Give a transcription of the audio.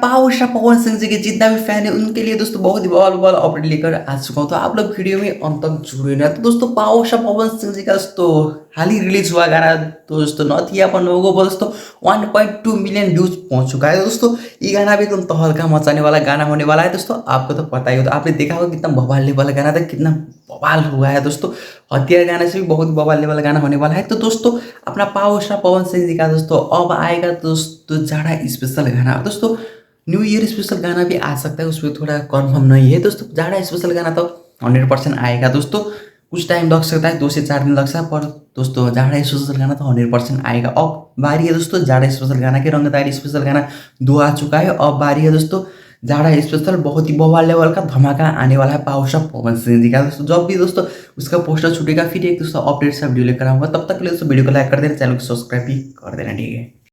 Power star Pawan Singh ji के जितना भी फैन है उनके लिए दोस्तों बहुत ही बवाल अपडेट लेकर आ चुका हूँ। तो आप लोग वीडियो में अंत तक जुड़े रहे। तो दोस्तों पावर स्टार पवन सिंह जी का दोस्तों हाल ही रिलीज हुआ गाना दोस्तों नथ या अपन लोगों को दोस्तों 1.2 मिलियन व्यूज पहुंच चुका है। दोस्तों ये गाना भी एकदम तहलका मचाने वाला गाना होने वाला है। दोस्तों आपको तो पता ही हो, तो आपने देखा होगा कितना बवाल वाला गाना था, कितना बवाल हुआ है दोस्तों। हथियार गाने से भी बहुत बवाल वाला गाना होने वाला है। तो दोस्तों अपना पावर स्टार पवन सिंह जी का दोस्तों अब आएगा दोस्तों जाड़ा स्पेशल गाना। दोस्तों न्यू ईयर स्पेशल गाना भी आ सकता है, उसमें थोड़ा कंफर्म नहीं है दोस्तों। जाड़ा स्पेशल गाना तो 100% आएगा दोस्तों। कुछ टाइम लग सकता है, 2 से 4 दिन लग सकता है, पर दोस्तों जाड़ा स्पेशल गाना तो 100% आएगा। अब बारी है दोस्तों जाड़ा स्पेशल गाना के। रंगदारी स्पेशल गाना 2 आ चुका है, अब बारी है दोस्तों जाड़ा स्पेशल बहुत ही बवाल लेवल का धमाका आने वाला है पावर स्टार पवन सिंह जी का। दोस्तों जब भी दोस्तों उसका पोस्टर छूटेगा फिर एक दोस्तों अपडेट सा वीडियो लेकर आऊंगा। तब तक के लिए दोस्तों वीडियो को लाइक कर देना, चैनल को सब्सक्राइब भी कर देना, ठीक है।